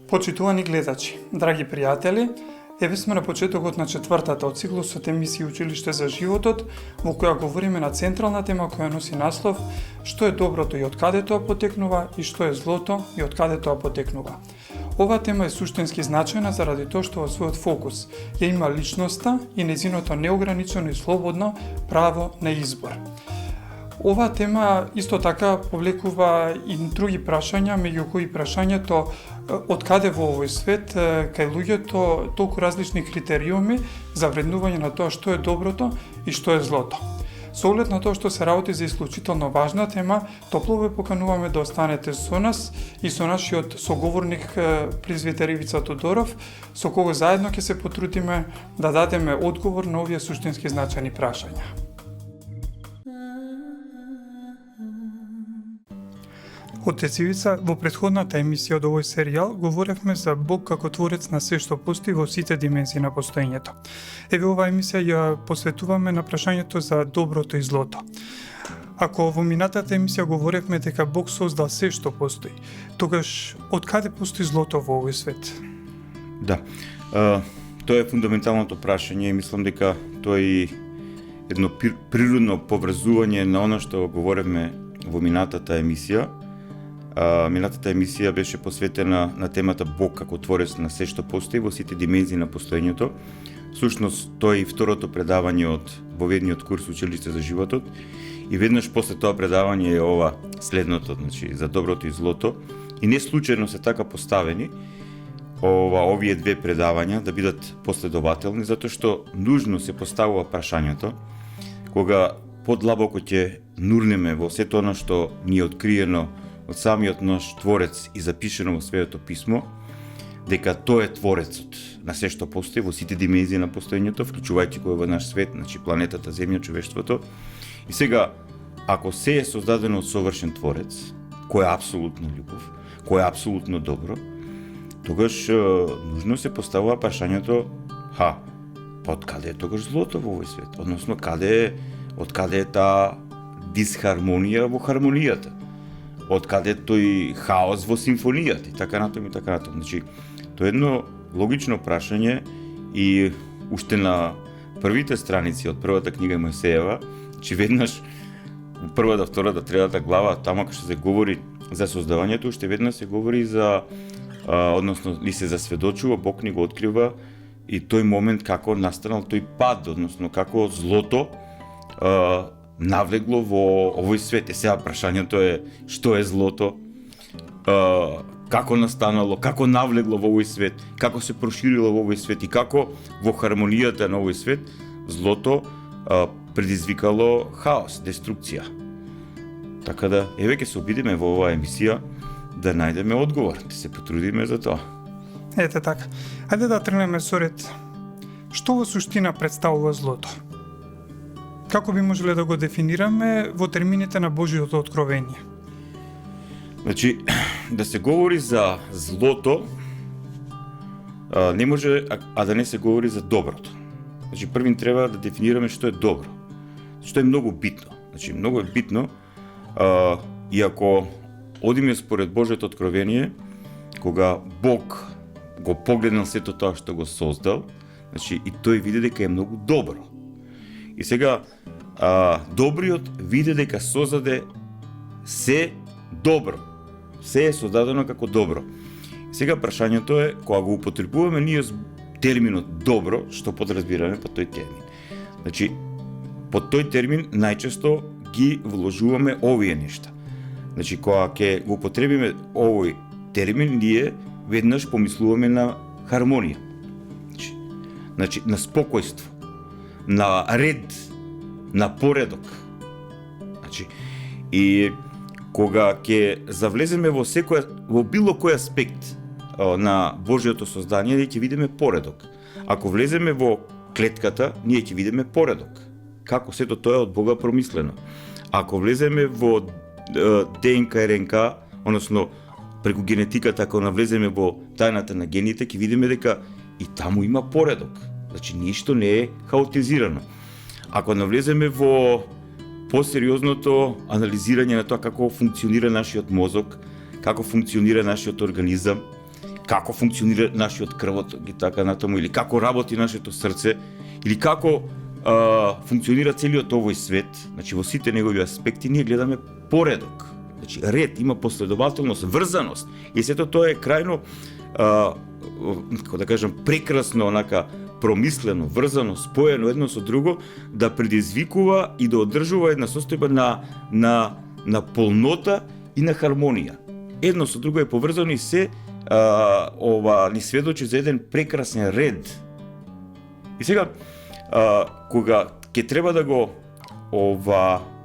Почитувани гледачи, драги пријатели, еве сме на почетокот на четвртата од циклусот емисија Училиште за животот, во која говориме на централна тема која носи наслов Што е доброто и од каде тоа потекнува и што е злото и од каде тоа потекнува. Оваа тема е суштински значајна заради тоа што во својот фокус ја има личноста и нејзиното неограничено и слободно право на избор. Оваа тема исто така повлекува и други прашања, меѓу кои прашањето од каде во овој свет кај луѓето толку различни критериуми за вреднување на тоа што е доброто и што е злото. Со оглед на тоа што се работи за исклучително важна тема, топло ве покануваме да останете со нас и со нашиот соговорник презвитер Ивица Тодоров, со кого заедно ќе се потрудиме да дадеме одговор на овие суштински значајни прашања. Отец Ивица, во претходната емисија од овој серијал говоревме за Бог како творец на се што постои во сите димензии на постоењето. Еве оваа емисија ја посветуваме на прашањето за доброто и злото. Ако во минатата емисија говоревме дека Бог создал се што постои, тогаш од каде постои злото во овој свет? Да, тоа е фундаменталното прашање и мислам дека тоа е едно природно поврзување на она што говоревме во минатата емисија. Минатата емисија беше посветена на темата Бог како творец на се што постои во сите димензии на постоењето. Всушност, тоа е и второто предавање од воведниот курс Училиште за животот. И веднаш после тоа предавање е ова следното, значи за доброто и злото. И не случајно се така поставени овие две предавања да бидат последователни, затоа што нужно се поставува прашањето кога подлабоко ќе нурнеме во сето она што ни е откриено од самиот наш творец и запишено во Светото писмо, дека тој е творецот на се што постои во сите димензии на постоењето, вклучувајќи кој во наш свет, значи планетата Земја, човештвото. И сега, ако се е создадено од совршен творец, кој е апсолутно љубов, кој е апсолутно добро, тогаш нужно се поставува прашањето, од каде е тогаш злото во овој свет? Односно, од каде е таа дисхармонија во хармонијата? Од каде тој хаос во симфонијата и така натаму и така натаму. Значи, тоа е едно логично прашање и уште на првите страници од првата книга Мојсеева, че веднаш во првата, втората, третата глава, таму кај што се говори за создавањето, уште веднаш се говори за односно ли се засведочува, Бог ни го открива и тој момент како настанал тој пад, односно како злото навлегло во овој свет. Сега прашањето е што е злото, како настанало, како навлегло во овој свет, како се проширило во овој свет и како во хармонијата на овој свет злото предизвикало хаос, деструкција. Така да, еве ќе се обидиме во оваа емисија да најдеме одговор, да се потрудиме за тоа. Ете така. Ајде да тргнеме со ред. Што во суштина представува злото? Како би можеле да го дефинираме во термините на Божјото откровение? Значи, да се говори за злото, не може да не се говори за доброто. Значи, првин треба да дефинираме што е добро. Што е многу битно. Значи, многу е битно, и ако одиме според Божјото откровение, кога Бог го погледнал сето тоа што го создал, значи, и тој види дека е многу добро. И сега, добриот види дека создаде се добро. Се е создадено како добро. И сега прашањето е, кога го употребуваме ние терминот добро, што подразбираме под тој термин. Значи, под тој термин најчесто ги вложуваме овие нешта. Значи, кога ќе го употребиме овој термин, ние веднаш помислуваме на хармонија. Значи, на спокојство, на ред, на поредок. Значи, и кога ќе завлеземе во било кој аспект на Божјото создание, ние ќе видиме поредок. Ако влеземе во клетката, ние ќе видиме поредок. Како сето тоа е од Бога промислено. Ако влеземе во ДНК и РНК, односно преку генетиката, ако навлеземе во тајната на гените, ќе видиме дека и таму има поредок. Значи, ништо не е хаотизирано. Ако навлеземе во посериозното анализирање на тоа како функционира нашиот мозок, како функционира нашиот организам, како функционира нашиот крвоток и така натаму, или како работи нашето срце, или како функционира целиот овој свет, значи во сите негови аспекти ние гледаме поредок. Значи ред, има последователност, врзаност. И сето тоа е крајно како да кажам прекрасно онака промислено, врзано, споено едно со друго, да предизвикува и да одржува една состојба на полнота и на хармонија. Едно со друго е поврзано и се ни сведочи за еден прекрасен ред. И сега кога ќе треба да го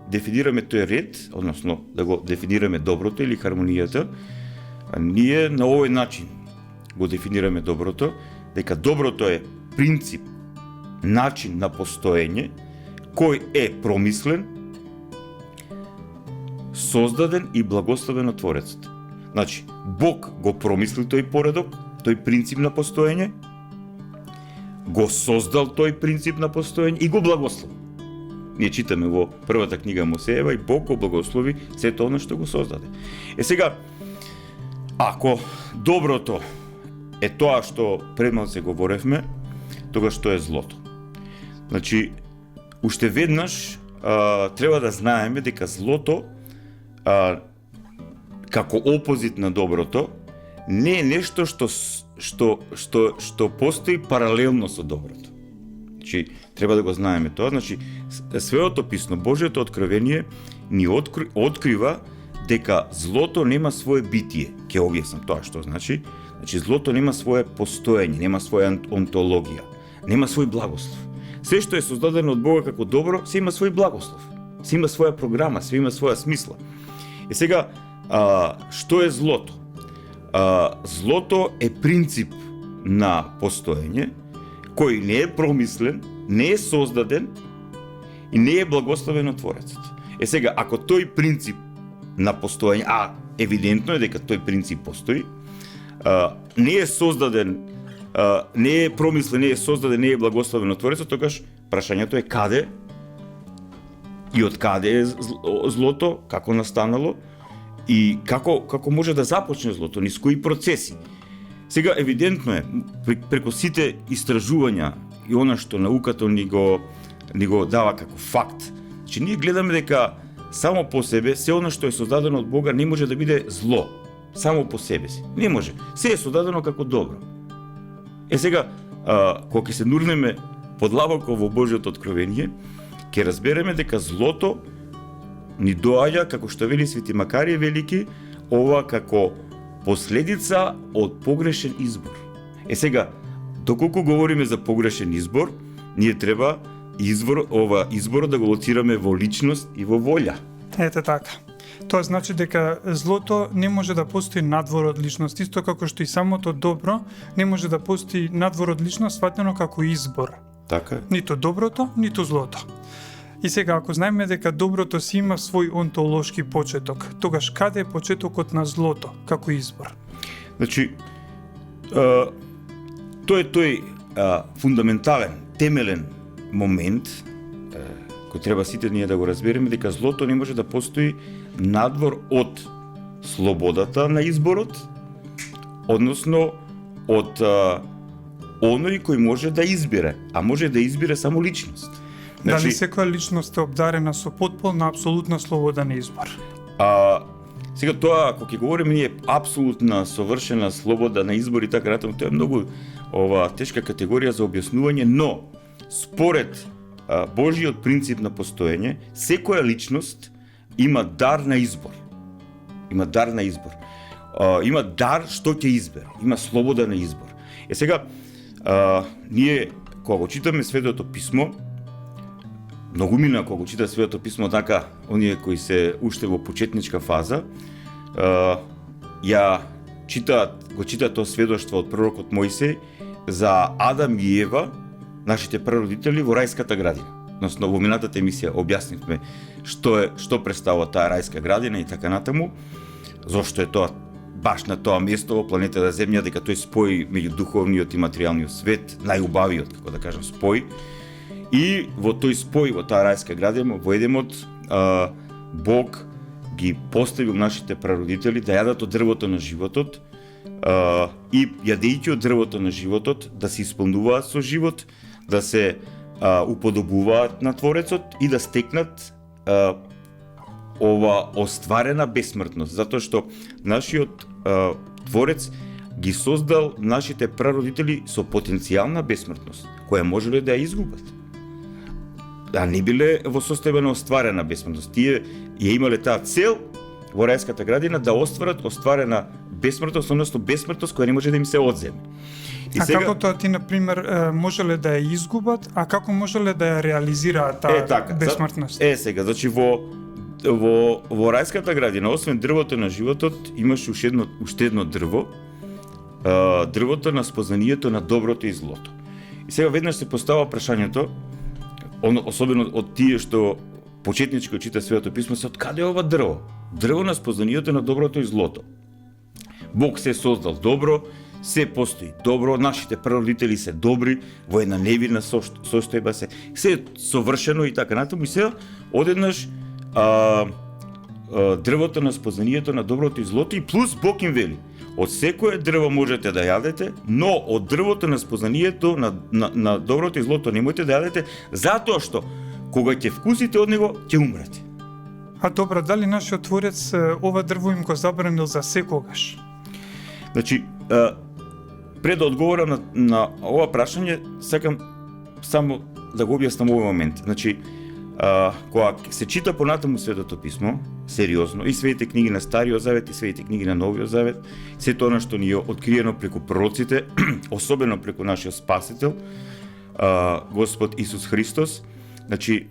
дефинираме тој ред, односно да го дефинираме доброто или хармонијата, ние на овој начин го дефинираме доброто, дека доброто е принцип, начин на постоење, кој е промислен, создаден и благословен од Творецот. Значи, Бог го промисли тој поредок, тој принцип на постоење, го создал тој принцип на постоење и го благослови. Ние читаме во првата книга Мосеева и Бог го благослови сето оно што го создаде. Сега, ако доброто е тоа што предмалку говоревме, тогаш што е злото? Значи, уште веднаш треба да знаеме дека злото како опозит на доброто не е нешто што постои паралелно со доброто. Значи, треба да го знаеме тоа. Значи, Светото писно, Божјото откровение ни открива дека злото нема свое битие. Ќе објаснам тоа што значи. Значи, злото нема свое постоење, нема своја онтологија, нема свој благослов. Се што е создадено од Бога како добро, се има свој благослов. Се има своја програма, се има своја смисла. И сега, што е злото? Злото е принцип на постоење, кој не е промислен, не е создаден и не е благословен од Творецот. Сега, ако тој принцип на постоење, евидентно е дека тој принцип постои, не е создаден, не е промислен, не е создаден, не е благословен од Творецот, тогаш прашањето е каде и од каде е злото, како настанало и како може да започне злото, низ кои процеси. Сега евидентно е преку сите истражувања и она што науката ни го дава како факт. Значи ние гледаме дека само по себе се она што е создадено од Бога не може да биде зло. Само по себе си. Не може. Се е создадено како добро. Сега, кога ќе се нурнеме подлабоко во Божјото откровение, ќе разбереме дека злото ни доаѓа, како што вели Свети Макарije Велики, ова како последица од погрешен избор. Сега, доколку говориме за погрешен избор, ние треба изборот да го лоцираме во личност и во волја. Ете така. Тоа значи дека злото не може да постои надвор од личност, исто како што и самото добро не може да постои надвор од личност, сватено како избор. Така е. Ниту доброто, ниту злото. И сега, ако знаеме дека доброто си има свој онтолошки почеток, тогаш каде е почетокот на злото како избор? Значи, тој фундаментален, темелен момент, кој треба сите ние да го разбереме, дека злото не може да постои надвор од слободата на изборот, односно од оној кој може да избере, а може да избере само личност. Дали секоја личност е обдарена со потполна апсолутна слобода на избор? Сега тоа, ако ќе говориме ние апсолутна, совршена слобода на избор и така натаму, тоа е многу тешка категорија за објаснување, но според Божиот принцип на постоење, секоја личност има дар на избор. Има дар на избор. Има дар што ќе избере. Има слобода на избор. Сега, ние, кога го читаме Светото писмо, многумина кога го читат Светото писмо, така, оние кои се уште во почетничка фаза, го читаат тоа сведоштво од пророкот Мојсеј за Адам и Ева, нашите прародители во рајската градина. Односно, во минатата емисија објаснивме што представува таа рајска градина и така натаму, зошто е тоа баш на тоа место во планетата Земја, дека тој спои меѓу духовниот и материјалниот свет, најубавиот, како да кажам, спој. И во тој спој, во таа рајска градина, во Едемот, Бог ги поставил нашите прародители да јадат од дрвото на животот и јадејќи од дрвото на животот да се исполнуваат со живот, да се уподобуваат на Творецот и да стекнат ова остварена бесмртност, затоа што нашиот Творец ги создал нашите прародители со потенцијална бесмртност, која можеле да ја изгубат. А не биле во состојба на остварена бесмртност. Тие ја имале таа цел во рајската градина да остварат остварена бесмртност, односно бесмртност која не може да им се одземе. И како тоа ти, например, можеле да ја изгубат, а како можеле да ја реализираат таа бесмртност? Сега, значи во рајската градина, освен дрвото на животот, имаше уште едно дрво, дрвото на спознанието на доброто и злото. И сега веднаш се постава прашањето, особено од тие што почетнички чита Светото писмо, се од каде е ова дрво? Дрво на спознанието на доброто и злото. Бог се создал добро, се постои добро, нашите прародители се добри, во една невинна состојба се е совршено и така натаму, и сега одеднаш дрвото на спознанието на доброто и злото, и плюс Бог им вели: од секое дрво можете да јадете, но од дрвото на спознанието на доброто и злото немојте да јадете, затоа што кога ќе вкусите од него, ќе умрете. А добро, дали нашиот Творец ова дрво им го забранил за секогаш? Значи, пред да одговорам на ова прашање, сакам само да го објаснам овој момент. Значи, кога се чита понатаму Светото писмо, сериозно, и светите книги на Стариот Завет и светите книги на Новиот Завет, се тоа што ни е откриено преку пророците, особено преку нашиот Спасител, Господ Исус Христос, значи,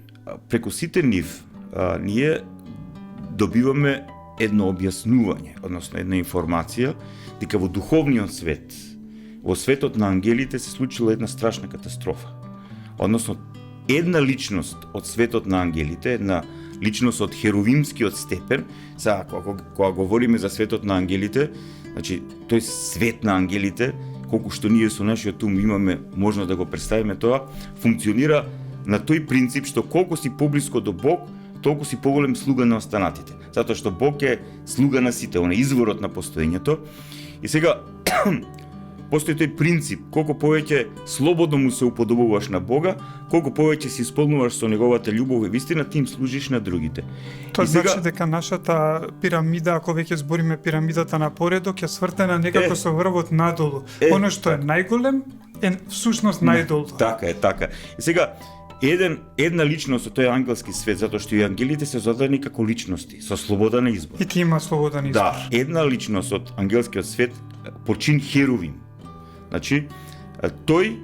преку сите нив, ние добиваме едно објаснување, односно една информација, дека во духовниот свет, во светот на ангелите се случила една страшна катастрофа. Односно, една личност од светот на ангелите, една личност од херовимскиот степен, сега кога говориме за светот на ангелите, значи тој свет на ангелите, колку што ние со нашиот ум имаме можно да го представиме тоа, функционира на тој принцип што колку си поблиско до Бог, толку си поголем слуга на останатите. Затоа што Бог е слуга на сите, он е изворот на постоењето. И сега постои тој принцип, колку повеќе слободно му се уподобуваш на Бога, колку повеќе се исполнуваш со неговата љубов и вистина, ти им служиш на другите. Тоа значи дека нашата пирамида, ако веќе збориме пирамидата на поредок, е свртена некако со врвот надолу. Оно што е најголем е всушност најдолу. Така е, така. И сега една личност од тој ангелски свет, затоа што и ангелите се зададени како личности, со слобода на избор. И ти има слободен избор. Да, една личност од ангелскиот свет, почин херувим. Значи, тој,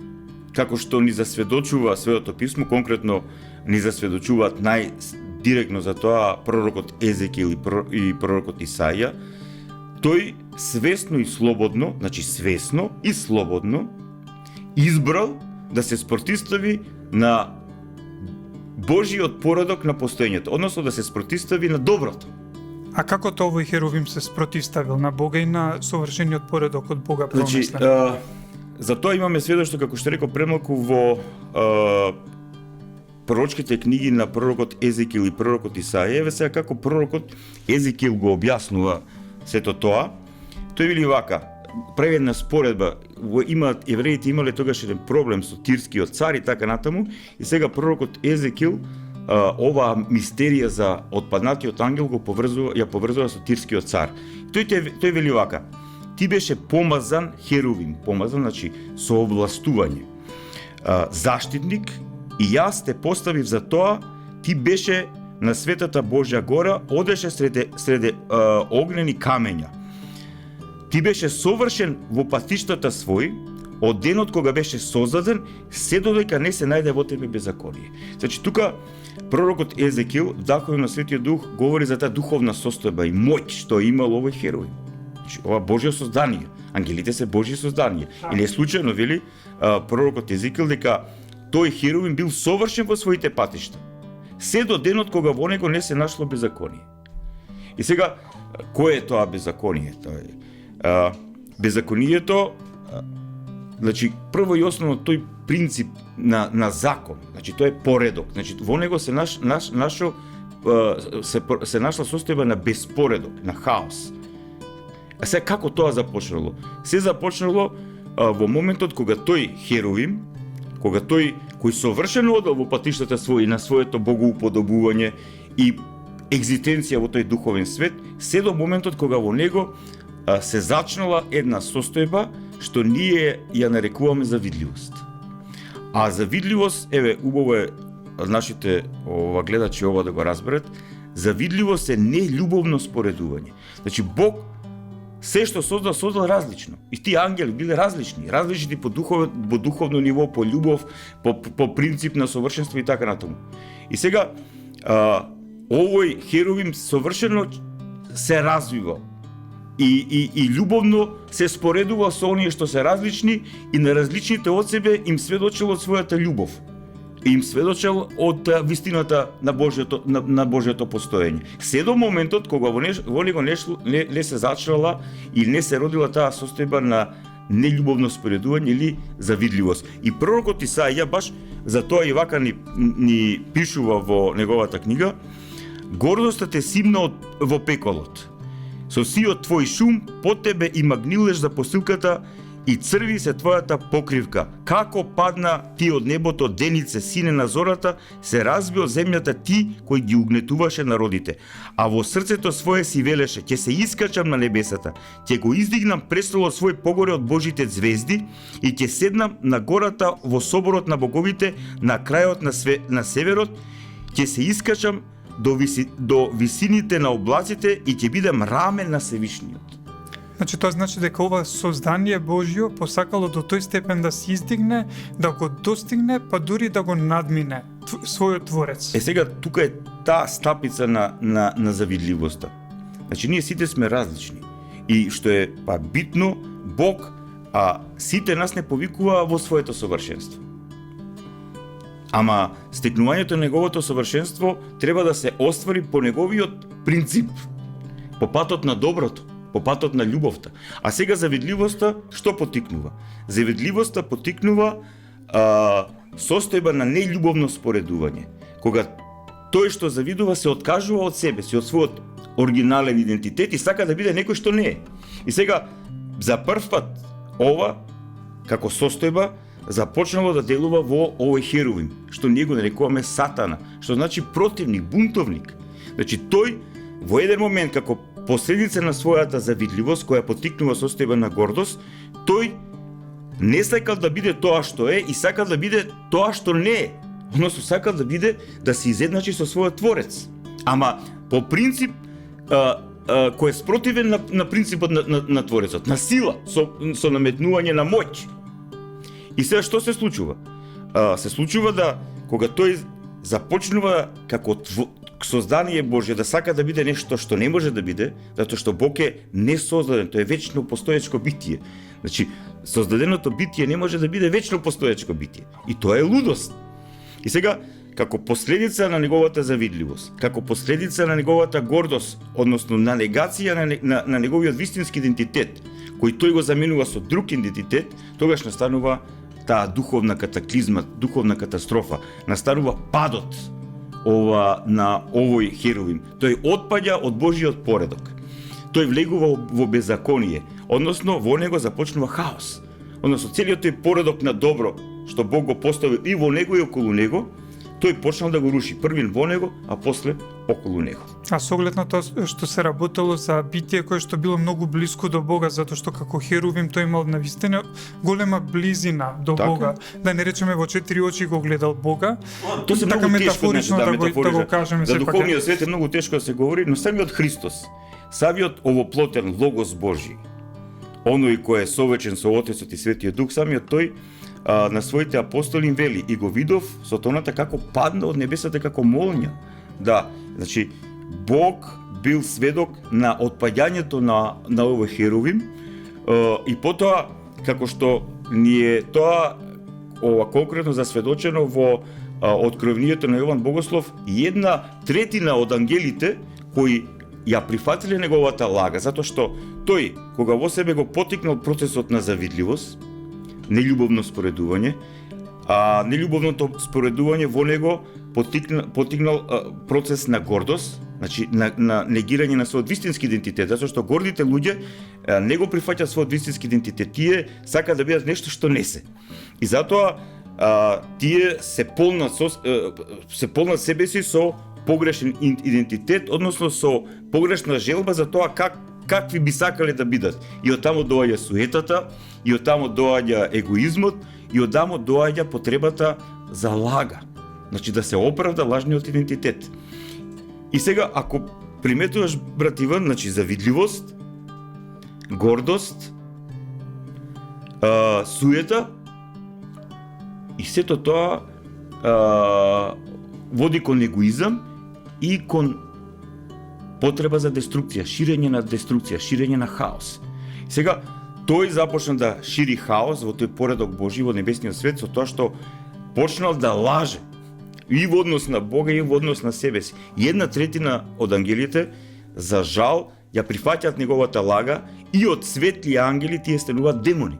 како што ни засведочува Светото писмо, конкретно ни засведочуваат најдиректно за тоа пророкот Езекил и пророкот Исаија, тој свесно и слободно, значи свесно и слободно, избрал да се спротивстави на Божиот поредок на постоењето, односно да се спротивстави на доброто. А како тоа овој херувим се спротивставил на Бога и на совршениот поредок од Бога промислен? Значи, за тоа имаме сведоштво, како што реков премалку, во пророчките книги на пророкот Езекил и пророкот Исаија. Еве сега како пророкот Езекил го објаснува сето тоа. Тој вели вака: прави една споредба, евреите имале тогаш еден проблем со тирскиот цар и така натаму, и сега пророкот Езекил оваа мистерија за отпаднатиот ангел ја поврзува со тирскиот цар. Тој вели вака: ти беше помазан херувим, помазан, значи со овластување, заштитник, и јас те поставив за тоа, ти беше на светата Божја гора, одеше среде огнени камења. Ти беше совршен во патиштата свој, од денот кога беше создаден, се додека не се најде во тебе беззаконие. Значи, тука пророкот Езекил, вдахови на Светиот Дух, говори за таа духовна состојба и моќ што имал овој херој. Значи, ова Божјо создание. Ангелите се Божји создание. И не случајно вели пророкот Езекил дека тој херовим бил совршен во своите патишта, се до денот кога во него не се нашло беззаконие. И сега, кое е тоа беззаконие? Беззаконието, значи, прво и основно тој принцип на закон, значи тоа е поредок, значи во него се нашла состојба на беспоредок, на хаос. А сега како тоа започнало? Се започнало во моментот кога тој Херовим, кога тој кој совршено одел во патиштата своји на своето богоуподобување и екзистенција во тој духовен свет, се до моментот кога во него се зачнала една состојба што ние ја нарекуваме завидливост. А завидливост, убаво е нашите гледачи ова да го разберат, завидливост е нељубовно споредување. Значи Бог се што создал различно. И тие ангели биле различни по духовно ниво, по љубов, по принцип на совршенство и така натаму. И сега овој Херовим совршено се развива и љубовно се споредува со оние што се различни и на различните од себе им сведочил од својата љубов. И им сведочил од вистината на Божјото постоење. Се до моментот кога во него не се зачнала и не се родила таа состојба на нељубовно споредување или завидливост. И пророкот Исаија баш за тоа и вака ни пишува во неговата книга: гордоста те симна во пеколот. Со сиот твој шум по тебе има гнилеж за посилката и црви се твојата покривка. Како падна ти од небото денице, сине на зората, се разби од земјата ти кој ги угнетуваше народите. А во срцето свое си велеше: ќе се искачам на небесата, ќе го издигнам престолот свој погоре од Божите звезди и ќе седнам на гората во соборот на боговите на крајот на северот, ќе се искачам до висините на облаците и ќе бидам рамен на Севишниот. Значи тоа значи дека ова создание Божјо посакало до тој степен да се издигне, да го достигне, па дури да го надмине својот творец. Сега тука е таа стапица на завидливоста. Значи ние сите сме различни. И што е битно, Бог сите нас не повикува во своето совршенство. Ама стекнувањето на неговото совршенство треба да се оствари по неговиот принцип, по патот на доброто, по патот на љубовта. А сега завидливоста што потикнува? Завидливоста потикнува состојба на нељубовно споредување. Кога тој што завидува се откажува од себе си, од својот оригинален идентитет и сака да биде некој што не е. И сега за прв пат ова како состојба започнало да делува во овој Херовим, што ние го нарекуваме Сатана, што значи противник, бунтовник. Значи тој во еден момент како последица на својата завидливост која потикнува состојба на гордост, тој не сакал да биде тоа што е и сакал да биде тоа што не е. Односно сакал да биде да се изедначи со својот творец. Ама по принцип кој е спротивен на принципот на творецот, на сила, со наметнување на моќ. И сега што се случува? Се случува да кога тој започнува како создание Божје да сака да биде нешто што не може да биде, затоа што Бог е несоздаден, тој е вечно постоечко битие. Значи, создаденото битие не може да биде вечно постоечко битие. И тоа е лудост. И сега, како последица на неговата завидливост, како последица на неговата гордост, односно на негација на неговиот вистински идентитет, кој тој го заменува со друг идентитет, тогаш настанува таа духовна катаклизма, духовна катастрофа, настанува падот на овој Херовим. Тој отпаѓа од Божиот поредок. Тој влегува во беззаконие, односно во него започнува хаос. Односно целиот тој поредок на добро што Бог го поставил и во него и околу него, тој почнал да го руши, првин во него, а после околу него. А со оглед на тоа што се работело за битие кое што било многу блиско до Бога, затоа што како Херовим тој имал навистина голема близина до така Бога. Да не речеме во 4 очи го гледал Бога. Тоа се така многу тешко да го кажеме за духовниот свет е многу тешко да се говори, но самиот Христос, самиот овоплотен Логос Божи, оној кој е совечен со Отецот и Светиот Дух, самиот тој на своите апостоли им вели: и го видов со тоната како падна од небесата како молња. Да, значи Бог бил сведок на отпаѓањето на овој Херовим и потоа како што ни е тоа конкретно засведочено во откровението на Јован Богослов, 1/3 од ангелите кои ја прифатиле неговата лага, затоа што тој кога во себе го потикнал процесот на завидливост, нељубовно споредување, а нељубовното споредување во него потикнал процес на гордост, значи на негирање на својот вистински идентитет, затоа што гордите луѓе не го прифаќаат својот вистински идентитет. Тие сакаат да бидат нешто што не се. И затоа тие се полнат себе си со погрешен идентитет, односно со погрешна желба за тоа какви би сакале да бидат. И од таму доаѓа суетата, и од таму доаѓа егоизмот, и од таму доаѓа потребата за лага. Значи да се оправда лажниот идентитет. И сега, ако приметуваш, брат Иван, значи завидливост, гордост, суета, и сето тоа води кон егоизам и кон потреба за деструкција, ширење на деструкција, ширење на хаос. Сега, тој започна да шири хаос во тој поредок Божи во небесниот свет со тоа што почнал да лаже и во однос на Бога и во однос на себе си. И 1/3 од ангелите, за жал, ја прифаќаат неговата лага и од светли ангели тие стануваат демони.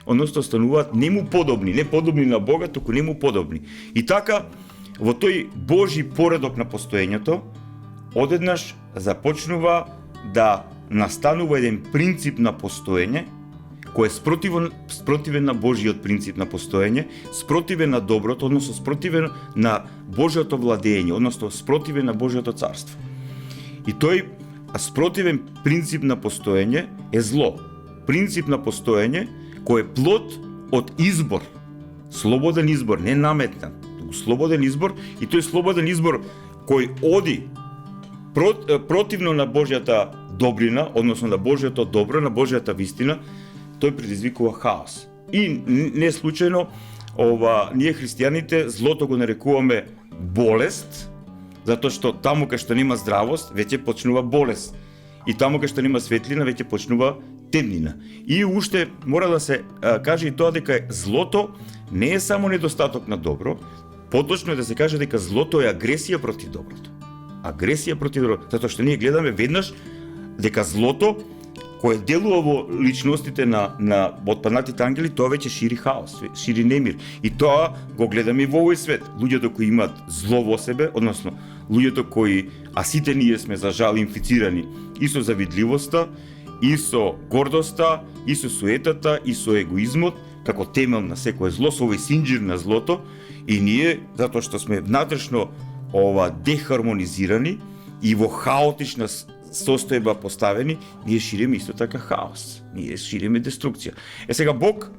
Односно стануваат нему подобни, не подобни на Бога, туку нему подобни. И така, во тој Божи поредок на постоењето, одеднаш започнува да настанува еден принцип на постоење, кој е спротивен на Божиот принцип на постоење, спротивен на доброто, односно спротивен на Божиото владење, односно спротивен на Божиото царство. И тој спротивен принцип на постоење е зло. Принцип на постоење кој е плод од избор, слободен избор, не наметнат, слободен избор, и тој слободен избор кој оди противно на Божјата добрина, односно на Божјото добро, на Божјата вистина, тој предизвикува хаос. И не случајно, ние христијаните злото го нарекуваме болест, затоа што таму кај што нема здравост, веќе почнува болест. И таму кај што нема светлина, веќе почнува темнина. И уште мора да се каже и тоа дека злото не е само недостаток на добро, поточно е да се каже дека злото е агресија против доброто. Агресија против доброто, затоа што ние гледаме веднаш дека злото кој делува во личностите на отпаднатите ангели, тоа веќе шири хаос, шири немир. И тоа го гледаме и во овој свет. Луѓето кои имаат зло во себе, односно луѓето кои, а сите ние сме за жал инфицирани и со завидливоста, и со гордоста, и со суетата, и со егоизмот, како темел на секое зло, со овој синџир на злото, и ние, затоа што сме внатрешно дехармонизирани и во хаотична состојба поставени, ние шириме исто така хаос. Ние шириме деструкција. Сега Бог,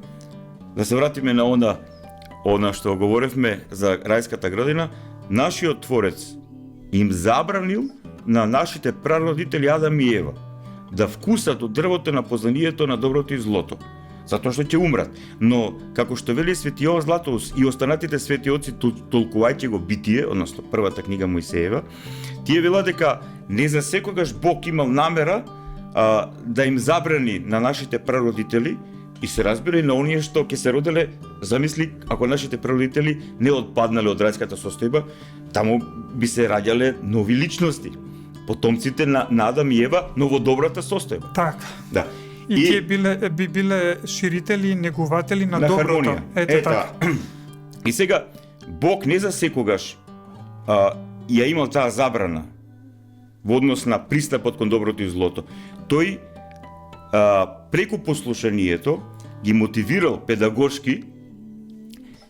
да се вратиме на она што говоревме за рајската градина, нашиот Творец им забранил на нашите прародители Адам и Ева да вкусат од дрвото на познанието на доброто и злото, затоа што ќе умрат. Но, како што вели Свети Јован Златоуст и останатите свети отци, толкувајќи го Битие, односно првата книга Мојсеева, тие велат дека не за секогаш Бог имал намера да им забрани на нашите прародители, и се разбира и на оние што ќе се роделе, замисли, ако нашите прародители не отпаднале од рајската состојба, таму би се раѓале нови личности, потомците на Адам и Ева, но во добрата состојба. Така. Да. И тие би биле ширители и негуватели на доброто. Хармонија. Ете така. И сега, Бог не за секогаш ја имал таа забрана во однос на пристапот кон доброто и злото. Тој преку послушанието ги мотивирал педагошки,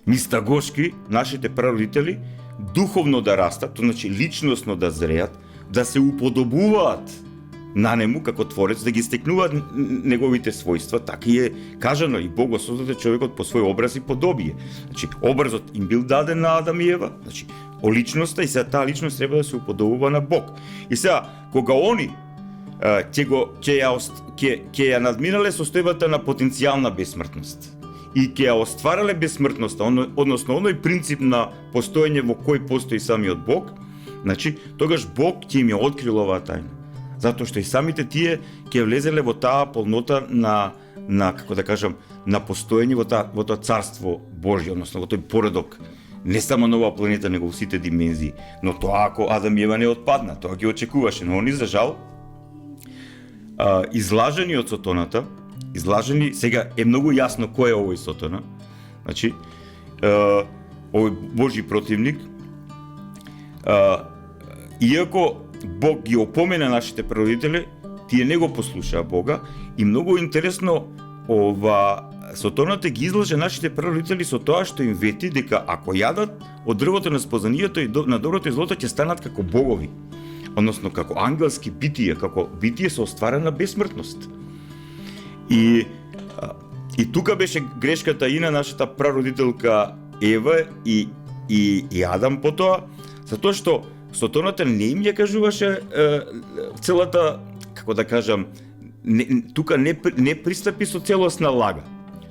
мистагошки нашите прародители духовно да растат, то значи личносно да зреат, да се уподобуваат на нему како Творец, да ги стекнуваат неговите својства. Така и е кажано, и Бог го создаде човекот по свој образ и подобие. Значи, образот им бил даден на Адам и Ева, значи, о личноста, и сега таа личност треба да се уподобува на Бог. И сега, кога они ќе ја надминале состојбата на потенцијална бесмртност и ќе ја остварале бесмртноста, односно оној принцип на постоење во кој постои самиот Бог, значи, тогаш Бог ќе им ја открил оваа тајна. Затоа што и самите тие ќе влезеле во таа полнота на како да кажам, на постоење во тоа царство Божје, односно во тој поредок, не само на оваа планета, него во сите димензии. Но тоа ако Адам и Ева не отпадна, тоа ги очекуваше, но они за жал излажени од сотоната, сега е многу јасно кој е овој сотона. Значи, овој Божји противник, иако Бог ги опомена нашите прародители, тие не го послушаа Бога И многу интересно, Сатаната ги излаже нашите прародители со тоа што им вети дека ако јадат од дрвото на спознанието и на доброто и злото ќе станат како богови, односно како ангелски битие, како битие со остварена бесмртност. И тука беше грешката и на нашата прародителка Ева и Адам потоа, затоа што Сатаната не им ја кажуваше целата, како да кажам, тука не пристапи со целосна лага,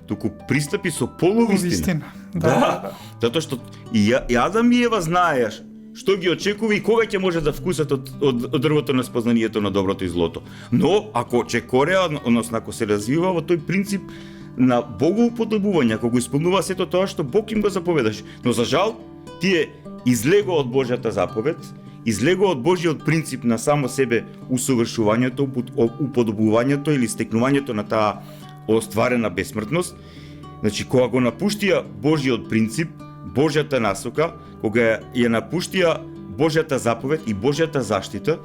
туку пристапи со полувистина. Да. Затоа што и Адам и Ева знаеш што ги очекува и кога ќе може да вкусат од дрвото на спознанието на доброто и злото. Но ако чекореа, односно ако се развива во тој принцип на богоуподобување, ако го исполнува сето тоа што Бог им го заповедаше. Но за жал, тие излегоа од Божјата заповед, излегоа од Божјиот принцип на само себе усовршувањето, уподобувањето или стекнувањето на таа остварена бесмртност. Значи, кога го напуштија Божјиот принцип, Божјата насока, кога ја напуштија Божјата заповед и Божјата заштита,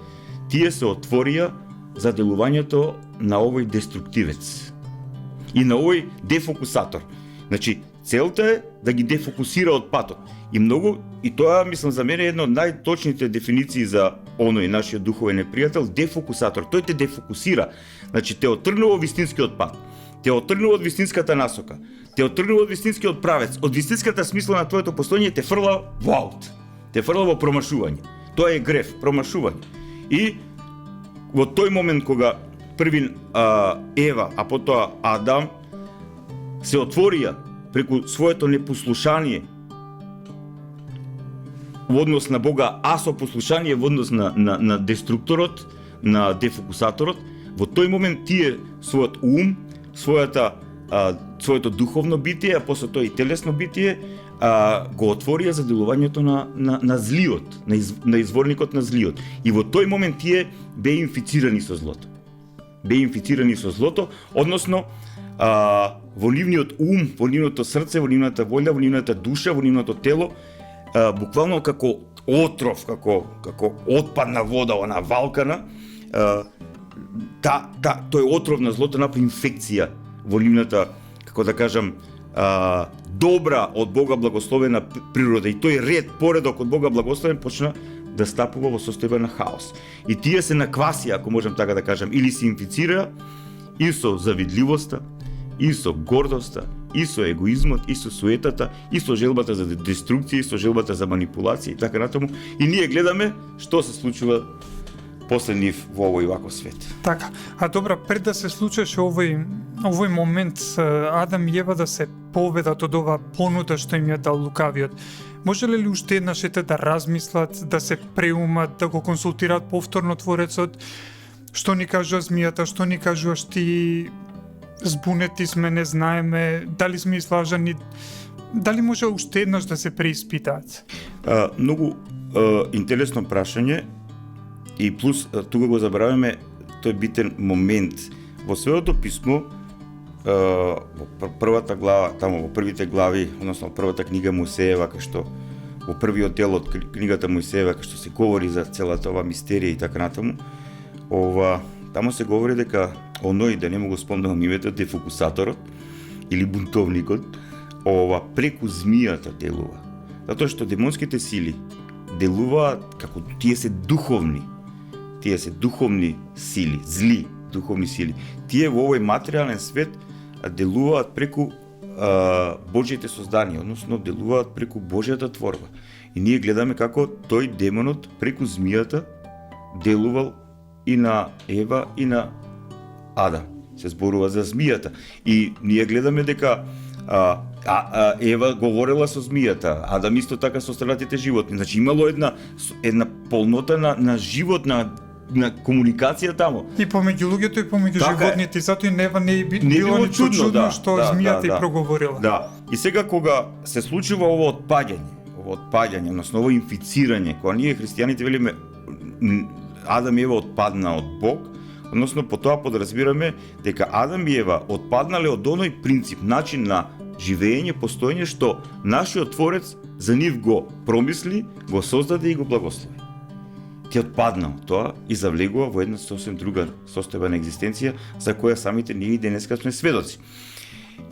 тие се отворија за делувањето на овој деструктивец и на овој дефокусатор. Значи, целта е да ги дефокусира од патот. И тоа, мислам, за мене е една од најточните дефиниции за оној нашиот духовен непријател, дефокусатор. Тој те дефокусира. Значи, те отргнува вистинскиот пат, те отргнува од вистинската насока, те отргнува од вистинскиот правец, од вистинската смисла на твоето постоење, те фрла во аут, те фрла во промашување. Тоа е греф, промашување. И во тој момент кога први Ева, а потоа Адам се отворија преку своето непослушание во однос на Бога, а со послушание во однос на деструкторот, на дефокусаторот, во тој момент тие својот ум, своето духовно битие, а после тоа и телесно битие, го отворија за делувањето на злиот, на изворникот на злиот. И во тој момент тие беа инфицирани со злото. Односно, во нивниот ум, во нивното срце, во нивната волја, во нивната душа, во нивното тело, буквално како отров, како отпадна вода, она валкана, тој отров на злото направи инфекција во нивната, како да кажам, добра од Бога благословена природа. И тој поредок од Бога благословен почна да стапува во состојба на хаос. И тие се наквасија, ако можам така да кажам, или се инфицираа и со завидливоста, и со гордоста, и со егоизмот, и со суетата, и со желбата за деструкција, и со желбата за манипулација и така натаму. И ние гледаме што се случува после нив во овој вако свет. Така, добра, пред да се случеше овој момент Адам и Ева да се поведат од ова понуда што им ја дал лукавиот, може ли уште еднаш да размислат, да се преумат, да го консултираат повторно Творецот, што ни кажува змијата, што ни кажуваш ти, збунети сме, не знаеме, дали сме излажани, дали може уште еднаш да се преиспитаат? Многу интересно прашање и плюс тука го забравяме тој битен момент. Во Светото писмо, во првата глава, тамо во првите глави, односно првата книга Мојсеева, кај што во првиот дел од книгата Мојсеева, кај што се говори за целата ова мистерија и така натаму, тамо се говори дека оној, да не му го спомнам името, дефокусаторот или бунтовникот, преку змијата делува. Затоа што демонските сили делуваат како тие се духовни сили, зли духовни сили. Тие во овој материјален свет делуваат преку Божјите созданија, односно делуваат преку Божјата творба. И ние гледаме како тој демонот преку змијата делувал и на Ева и на Адам. Се зборува за змијата. И ние гледаме дека Ева говорела со змијата, Адам исто така со останатите животни. Значи имало една полнота на живот, на комуникација тамо. И помеѓу луѓето и помеѓу животните, затоа и Ева не било ничто чудно што змијата и проговорила. Да. И сега кога се случува ово отпаѓање, односно ово инфицирање, кога ние христијаните велиме Адам и Ева отпадна од Бог, односно по тоа подразбираме дека Адам и Ева отпаднале од оној принцип, начин на живење, постоење што нашиот Творец за нив го промисли, го создаде и го благослови. ти отпаднал тоа и завлегува во една сосем друга состојба на екзистенција за која самите ние денеска сме сведоци.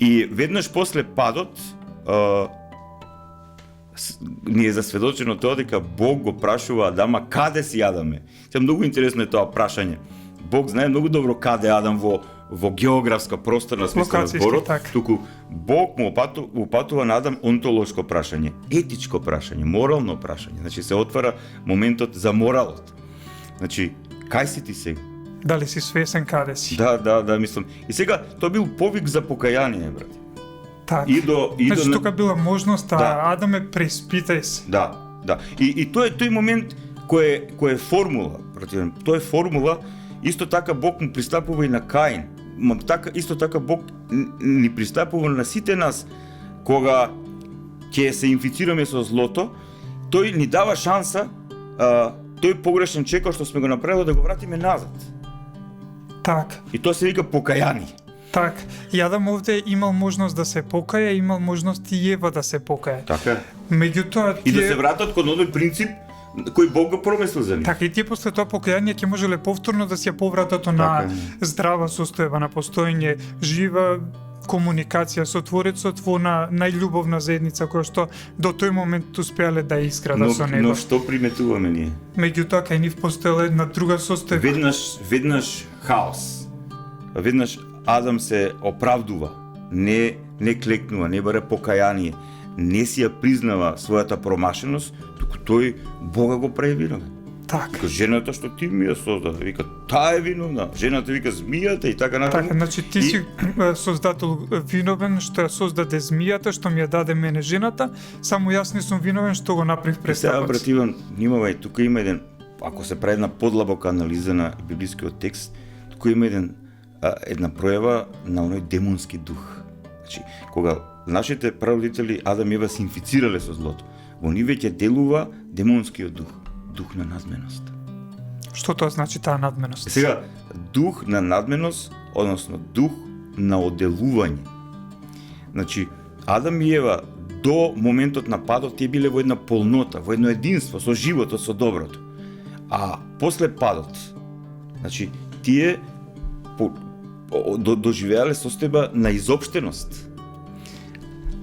И веднаш после падот ни е засведочено тоа дека Бог го прашува Адама каде си Адаме. Се многу интересно е тоа прашање. Бог знае многу добро каде Адам во географска просторна смисла на зборот, туку Бог му упатува на Адам онтолошко прашање, етичко прашање, морално прашање. Значи се отвара моментот за моралот. Значи, кај си ти сега? Дали си свесен каде си? Да, мислам. И сега тоа бил повик за покаяние, брат. Так. Значи тука била можност, Адаме, преиспитај се. Да. И тоа е тој момент кој е формула, противен. Тоа е формула. Исто така Бог му пристапува и на Каин. Исто така Бог ни пристапува на сите нас кога ќе се инфицираме со злото, тој ни дава шанса тој погрешен чекор што сме го направило да го вратиме назад. Так. И тоа се вика покаяние. Так, и Адам овде имал можност да се покаја, имал можност и Ева да се покаја. Така. Меѓутоа и да се вратат кон оној принцип кој Бог го промислил за нив. Така, и тие после тоа покаяние ќе можеле повторно да се повратат на здрава состојба, на постоење жива комуникација со Творецот во најљубовна заедница која што до тој момент успеале да изградат со него. Но што приметуваме ние? Меѓутоа кај нив постоела една друга состојба. Веднаш хаос. Веднаш Адам се оправдува, не клекнува, не баре покаяние, не си ја признава својата промашеност, туку тој Бога го прави виновен. Так. Вика, жената што ти ми ја создаде, вика, таа е виновна, жената вика змијата и така натаму. Така, значи ти си создател виновен што ја создаде змијата, што ми ја даде мене жената, само јас не сум виновен што го направив престапот. Сега, брат Иван, внимавај, тука има еден, ако се прави една подлабока анализа на библискиот текст, тука има една пројава на оној демонски дух. Значи, кога нашите прародители Адам и Ева се инфицирале со злото, во нив веќе делува демонскиот дух на надменост. Што тоа значи таа надменост? Сега, дух на надменост, односно дух на оделување. Значи, Адам и Ева до моментот на падот тие биле во една полнота, во едно единство со животот, со доброто. А после падот, значи, тие доживеале состојба на изопштеност.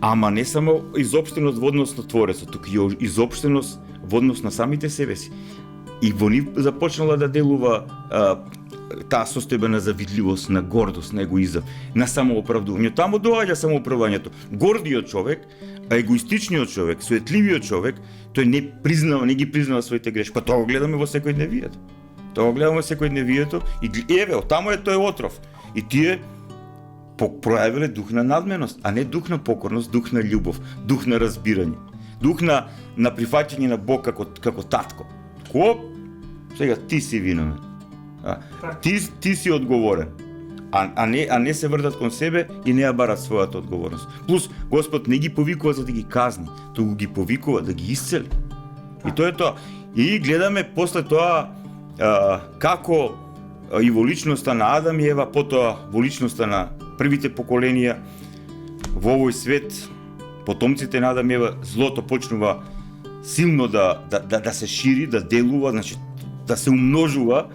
Ама не само изопштеност во однос на Творецот, туку и изопштеност во однос на самите себе си. И во нив започнала да делува таа состојба на завидливост, на гордост, на егоизам, на самооправдување. Таму доаѓа самооправдањето. Гордиот човек, а егоистичниот човек, суетливиот човек, тој не ги признава своите грешки. Па тоа го гледаме во секојдневието. И еве, таму е тој отров. И тие пројавиле дух на надменост, а не дух на покорност, дух на љубов, дух на разбирање, дух на прифаќање на Бог како татко. Сега ти си виновен. Ти си одговорен. А не се вртат кон себе и не ја барат својата одговорност. Плюс Господ не ги повикува за да ги казни, туку ги повикува да ги исцели. И тоа е тоа. И гледаме после тоа како и во личноста на Адам и Ева, потоа во личноста на првите поколенија во овој свет, потомците на Адам и Ева, злото почнува силно да се шири, да делува, значи да се умножува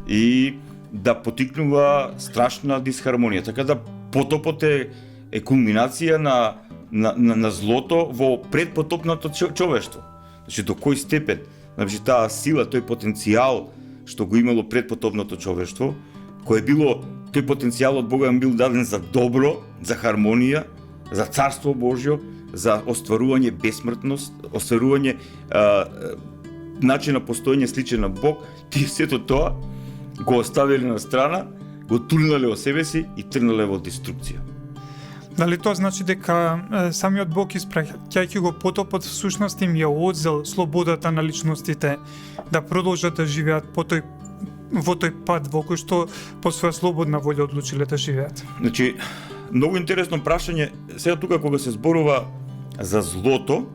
и да потикнува страшна дисхармонија. Така да потопот е кулминација на злото во предпотопното човештво. Значи до кој степен, значи таа сила, тој потенцијал што го имало предпотопното човештво, тој потенцијал од Бога бил даден за добро, за хармонија, за царство Божјо, за остварување бесмртност, остварување начин на постоење сличен на Бог, тие сето тоа го оставиле на страна, го турнале во себе си и тргнале во деструкција. Дали тоа значи дека самиот Бог испраќајќи го потопот всушност им ја одзел слободата на личностите да продолжат да живеат во тој пат во кој што по своја слободна волја одлучиле да живеат? Значи, многу интересно прашање. Сега тука кога се зборува за злото,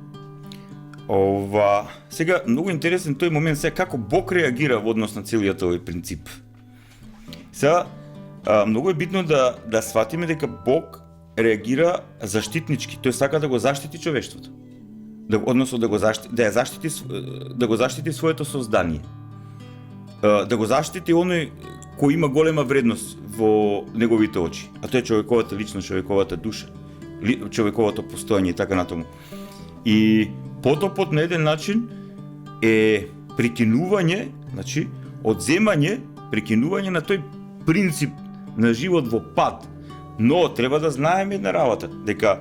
сега многу интересен тој момент сега како Бог реагира во однос на целиот овој принцип. Сега многу е битно да сватиме дека Бог реагира заштитнички, тој сака да го заштити човештвото. Односно да го заштити своето создание. да го заштити оној кој има голема вредност во неговите очи, а тоа е човековата личност, човековата душа, човековото постоење и така натаму. И потопот на еден начин е прекинување, значи, одземање, прекинување на тој принцип на живот во пад. Но треба да знаеме една работа, дека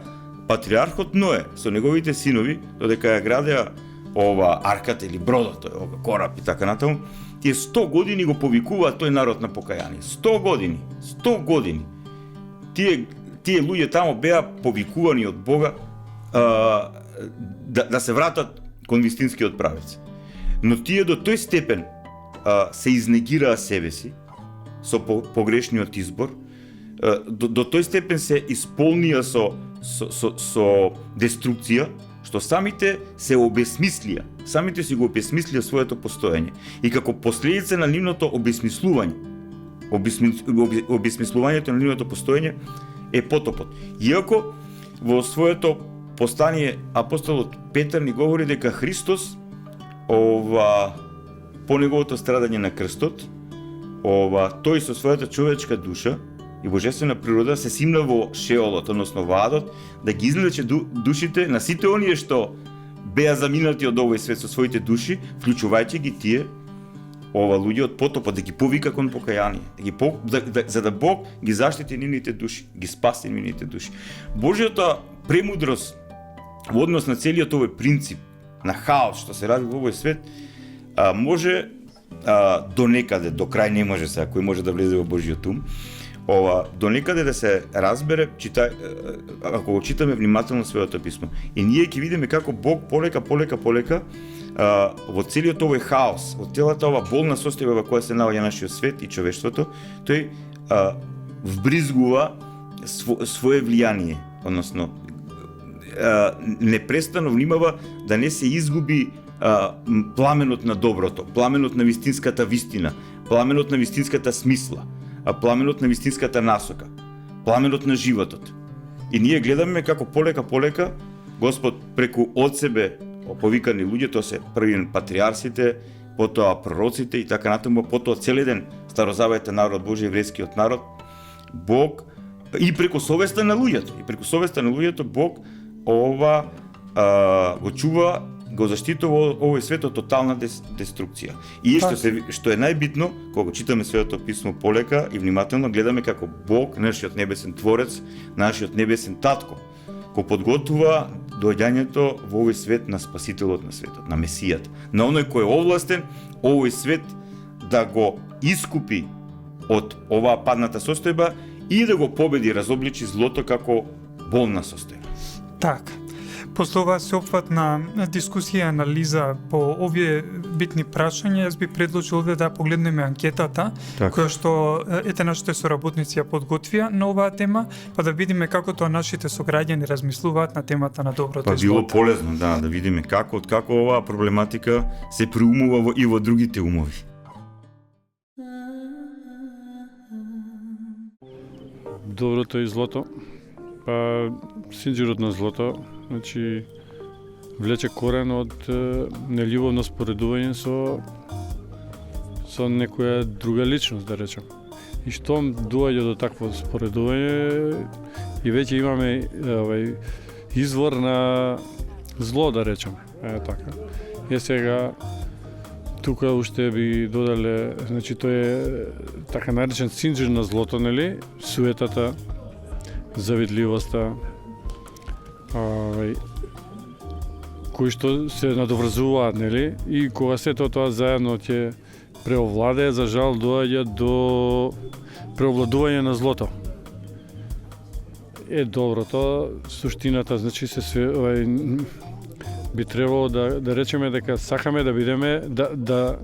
патриархот Ное со неговите синови, додека ја градеа ова арката или бродот, ова кораб и така натаму, тие 100 години го повикуваат тој народ на покаяние. 100 години. 100 години. Тие луѓе тамо беа повикувани од Бога да се вратат кон вистинскиот правец. Но тие до тој степен се изнегираа себе си со погрешниот избор, до тој степен се исполнија со деструкција, што самите се обесмислија, самите си го обесмислија своето постоење. И како последица на нивното обесмислување, обесмислувањето на нивното постоење е потопот. Иако во своето послание апостолот Петар ни говори дека Христос по неговото страдање на крстот, тој со својата човечка душа и божествена природа се симна во Шеолот, односно во Адот, да ги излече душите на сите оние што беа заминати од овој свет со своите души, вклучувајќи ги тие луѓе од потопот, да ги повика кон покаяние, за да Бог ги заштити нивните души, ги спаси нивните души. Божјата премудрост во однос на целиот овој принцип на хаос што се ради во овој свет, може до некаде, до крај не може сега, кој може да влезе во Божјиот ум, до некаде да се разбере, ако го читаме внимателно своето писмо. И ние ќе видиме како Бог полека во целиот овој хаос, во целата ова болна состојба во која се наоѓа нашиот свет и човештвото, тој вбризгува свое влијание, односно непрестано внимава да не се изгуби пламенот на доброто, пламенот на вистинската вистина, пламенот на вистинската смисла, пламенот на вистинската насока, пламенот на животот. И ние гледаме како полека Господ преку од себе повикани луѓе, тоа се први патриарсите, потоа пророците и така натаму, потоа цел еден старозаветен народ, Божи еврејскиот народ, Бог и преку совеста на луѓето, Бог го чува, го заштитува овој свет од тотална деструкција. И што е најбитно, кога читаме Светото писмо полека и внимателно, гледаме како Бог, нашиот небесен творец, нашиот небесен татко, го подготвува доаѓањето во овој свет на спасителот на светот, на Месијата, на оној кој е овластен овој свет да го искупи од оваа падната состојба и да го победи, разобличи злото како болна состојба. Така. После ова сеопфатна дискусија и анализа по овие битни прашања, јас би предложил овде да погледнеме анкетата, која што нашите соработници ја подготвија на оваа тема, па да видиме како тоа нашите сограѓани размислуваат на темата на доброто и злото. Било полезно, да видиме како оваа проблематика се приумува и во другите умови. Доброто и злото, па синџирот на злото, значи влече корен од нељубовно споредување со некоја друга личност, да речем. И штом доаѓа до такво споредување и веќе имаме извор на зло, да речем. Така. И сега тука уште би додале, значи тој е така наречен синџир на злото, нели? Суетата, завидливоста, кои што се надоврзуваат, нели? И кога сето тоа заедно ќе преовладее, за жал доаѓа до преовладување на злото. Доброто, суштината, значи би требало да речеме дека сакаме да бидеме да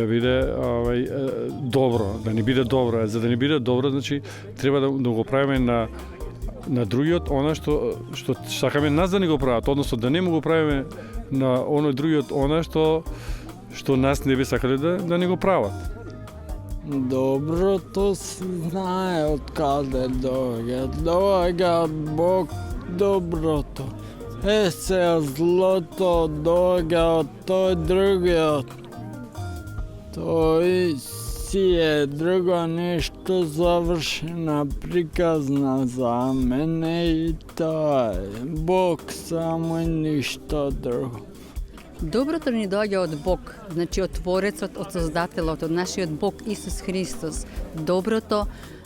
биде добро, да ни биде добро. За да ни биде добро, значи треба да го правиме на другиот она што сакаме нас да ни го прават, односно да не му го правиме на оној другиот она што нас не би сакале да ни го прават. Доброто се знае од каде доаѓа од Бог доброто. Сега злото доаѓа од тој другиот. Тој си е друго нешто завршена, приказна за мене и тоа е Бог само и ништо друго. Доброто ни доаѓа од Бог, значи од Творецот, од Создателот, од нашиот Бог Исус Христос.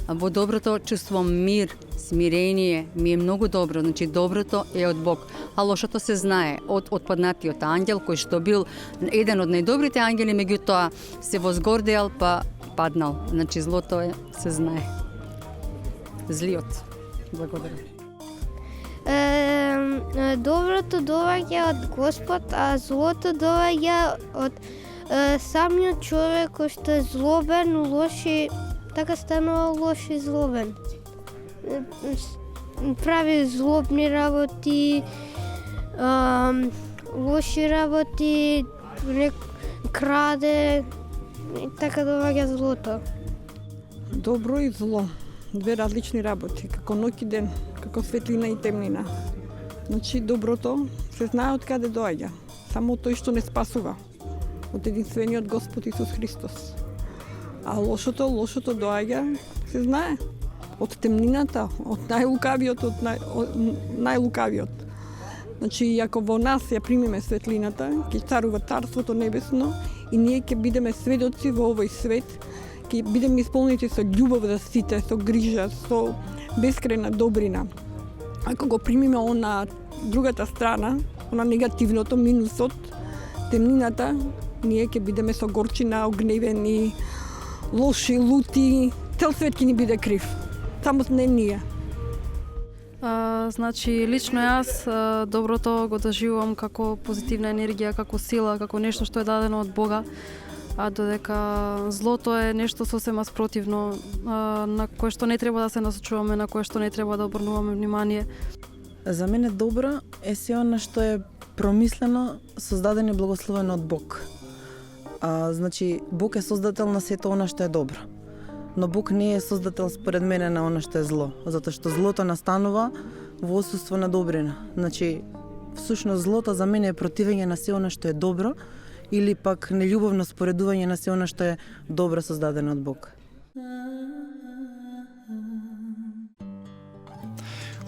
Во доброто чувствувам мир, смирение, ми е многу добро, значи доброто е од Бог. А лошото се знае од отпаднатиот ангел, кој што бил еден од најдобрите ангели, меѓутоа се возгордеал па паднал. Значи злото е, се знае. Злиот. Благодарам. Доброто доаѓа од Господ, а злото доаѓа од самиот човек кој што е злобен, лош и така станува лош и злобен. Прави злобни работи, лоши работи, краде и така доаѓа злото. Добро и зло. Две различни работи, како ноќ и ден, како светлина и темнина. Значи, доброто се знае од каде доаѓа. Само тој што не спасува. Од единствениот Господ Исус Христос. А лошото доаѓа, се знае. Од темнината, од најлукавиот, од најлукавиот. Значи, ако во нас ја примиме светлината, ќе царува Царството Небесно и ние ќе бидеме сведоци во овој свет, ќе бидеме исполнети со љубов за сите, со грижа, со бескрајна добрина. Ако го примиме на другата страна, на негативното, минусот, темнината, ние ќе бидеме со горчина, огневени, лоши, лути, цел свет ќе ни биде крив. Само не ние. Значи, лично јас доброто го доживувам како позитивна енергија, како сила, како нешто што е дадено од Бога, а додека злото е нешто сосема спротивно, на кое што не треба да се насочуваме, на кое што не треба да обрнуваме внимание. За мене добро е се она што е промислено, создадено и благословено од Бог. Значи, Бог е создател на сето она што е добро. Но Бог не е создател според мене на она што е зло, затоа што злото настанува во отсуство на добрина. Значи, всушност злото за мене е противење на се она што е добро или пак нељубовно споредување на се она што е добро создадено од Бог.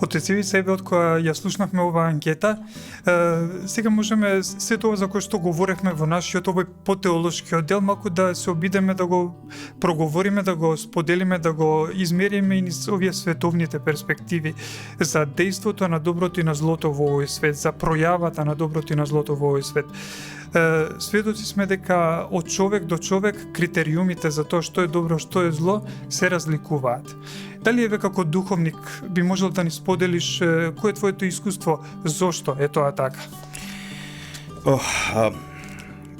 Отецеви себе од која ја слушнавме оваа анкета, сега можеме се тоа за кое што говоревме во нашиот овој потеолошкиот дел, малку да се обидеме да го проговориме, да го споделиме, да го измериме и низ овие световните перспективи за дејството на доброто и на злото во овој свет, за пројавата на доброто и на злото во овој свет. Сведоци сме дека од човек до човек критериумите за тоа што е добро, што е зло, се разликуваат. Дали еве како духовник би можел да ни споделиш кој е твоето искуство, зошто е тоа така?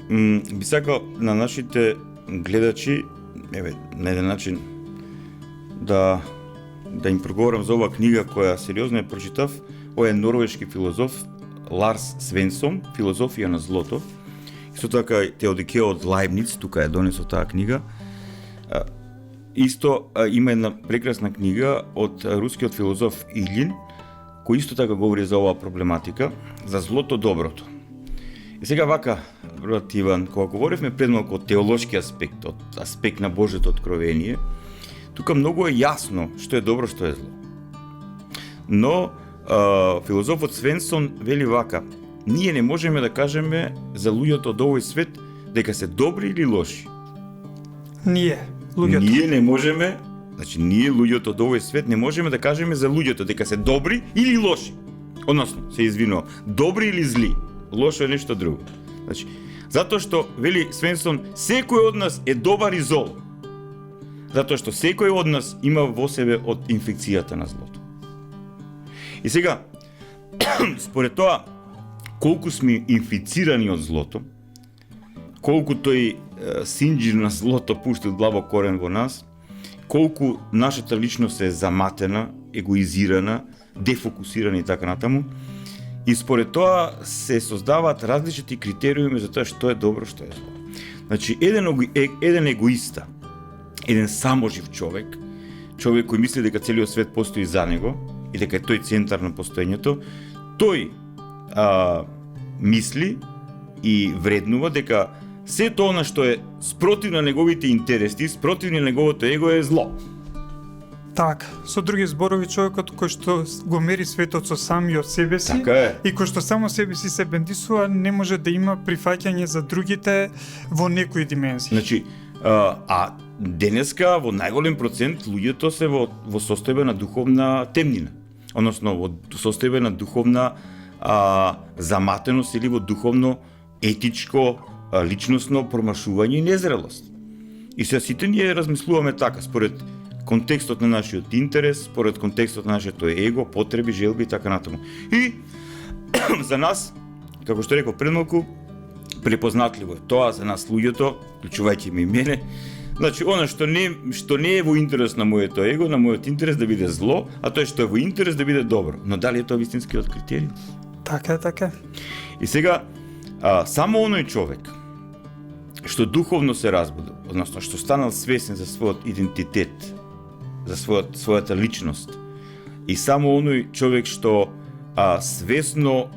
Би сакал на нашите гледачи, на еден начин да им проговорам за оваа книга која сериозно ја прочитав. Ој е норвешки филозоф Ларс Свенсон, Филозофија на злото. Исто така Теодикео од Лајбниц, тука е донесол таа книга. Исто има една прекрасна книга од рускиот филозоф Илин, кој исто така говори за оваа проблематика, за злото, доброто. И сега вака, брат Иван, кога говоревме пред малку од теолошки аспект, од аспект на Божјото откровение, тука многу е јасно што е добро, што е зло. Но филозофот Свенсон вели вака: ние не можеме да кажеме за луѓето од овој свет дека се добри или лоши. Ние не можеме, значи ние луѓето од овој свет не можеме да кажеме за луѓето дека се добри или лоши. Односно, се извинувам, добри или зли. Лошо е нешто друго. Значи, затоа што вели Свенсон, секој од нас е добар и зол. Затоа што секој од нас има во себе од инфекцијата на злото. И сега, според тоа, колку сме инфицирани од злото, колку тој синџир на злото пуштил длабок корен во нас, колку нашата личност е заматена, егоизирана, дефокусирана и така натаму, и според тоа се создаваат различни критериуми за тоа што е добро, што е зло. Значи, еден егоиста, еден саможив човек кој мисли дека целиот свет постои за него и дека е тој центар на постоењето, тој мисли и вреднува дека се тоа што е спротив на неговите интереси, спротив на неговото его е зло. Так, со други зборови, човекот кој што го мери светот со самиот себе си Така е. и кој што само себе си се бендисува, не може да има прифаќање за другите во некои димензии. Значи, денеска во најголем процент луѓето се во состојба на духовна темнина, односно во состојба на духовна заматеност или во духовно етичко личносно промашување и незрелост. И се сите ние размислуваме така, според контекстот на нашиот интерес, според контекстот на нашето его, потреби, желби и така натаму. И за нас, како што реков пред малку, препознатливо е тоа за нас луѓето, вклучувајќи ми мене. Значи, она што не е во интерес на моето его, на мојот интерес да биде зло, а тоа што е во интерес да биде добро. Но дали е тоа вистинскиот критериум? Така е, така е. И сега, само оној човек што духовно се разбудил, односно што станал свесен за својот идентитет, за својата личност, и само оној човек што свесно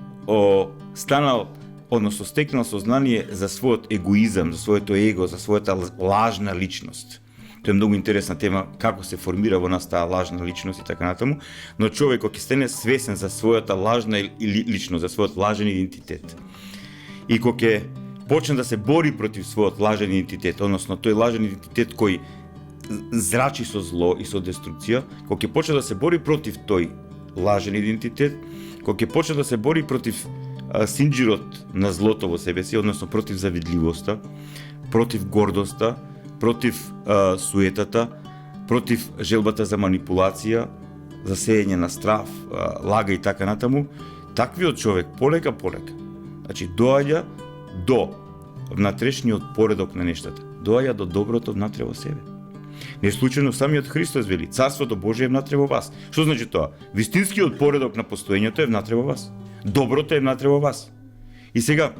станал, односно стекнал сознание за својот егоизам, за своето его, за својата лажна личност. Тоа е многу интересна тема, како се формира во нас таа лажна личност и така натаму, но човек кој стане свесен за својата лажна личност, за својот лажен идентитет, и кој ќе почне да се бори против својот лажен идентитет, односно тој лажен идентитет кој зрачи со зло и со деструкција, кој ќе почне да се бори против тој лажен идентитет, кој ќе почне да се бори против синџирот на злото во себе си, односно против завидливоста, против гордоста, против суетата, против желбата за манипулација, за сеење на страв, лага и така натаму, таквиот човек полека, значи доаѓа до внатрешниот поредок на нештата, доаѓа до доброто внатре во себе. Не случајно самиот Христос вели, Царството Божие е внатре во вас. Што значи тоа? Вистинскиот поредок на постоењето е внатре во вас. Доброто е внатре во вас. И сега,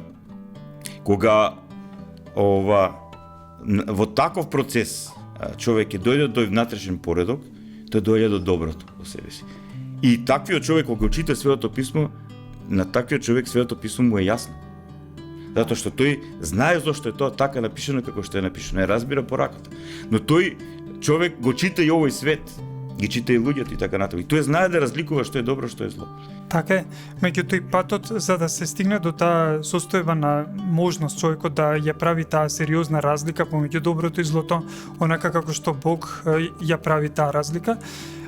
кога во таков процес човек ќе дојде до внатрешен поредок, тој доаѓа до доброто во себе си. И таквиот човек кога чита Светото писмо, на таквиот човек Светото писмо му е јасно. Затоа што тој знае зошто е тоа така напишано како што е напишано, не разбира пораката. Но тој човек го чита и овој свет, ги чита и луѓето и така натаму. И тој знае да разликува што е добро, што е зло. Така е, меѓутоа и патот за да се стигне до таа состојба на можност човекот да ја прави таа сериозна разлика помеѓу доброто и злото, онака како што Бог ја прави таа разлика,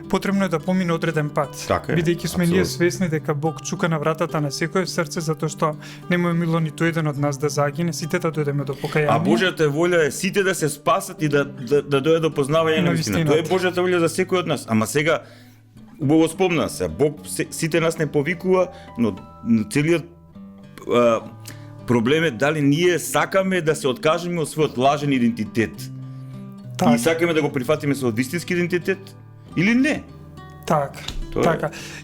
потребно е да помине одреден пат. Така е, бидејќи сме ние свесни дека Бог чука на вратата на секое срце, затоа што нема мило ниту еден од нас да загине, сите да дојдеме до покаяние. А Божјата волја е сите да се спасат и да дојдат до познавање на вистината. Тоа е Божјата волја за секој од нас. Ама сега убаво спомна се, Бог сите нас не повикува, но целиот проблем е дали ние сакаме да се откажеме од својот лажен идентитет. Так. И сакаме да го прифатиме својот вистински идентитет или не? Така.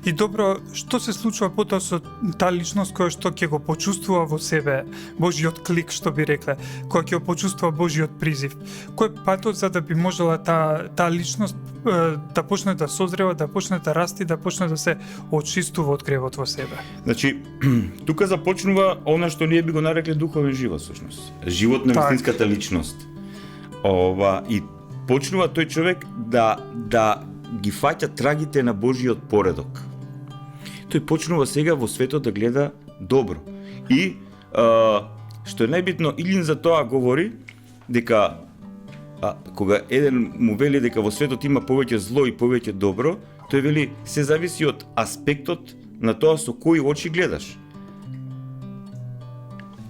И добро, што се случува потоа со таа личност која што ќе го почувствува во себе Божјиот клик, што би рекле, која ќе го почувствува Божјиот призив? Кој е патот за да би можела таа личност да почне да созрева, да почне да расти, да почне да се очистува од гревот во себе? Значи, тука започнува она што ние би го нарекле духовен живот, всушност. Живот на вистинската личност. И почнува тој човек да ги фаќа трагите на Божиот поредок. Тој почнува сега во светот да гледа добро. И што е најбитно, Илин за тоа говори дека кога еден му вели дека во светот има повеќе зло и повеќе добро, тој вели се зависи од аспектот на тоа со кои очи гледаш.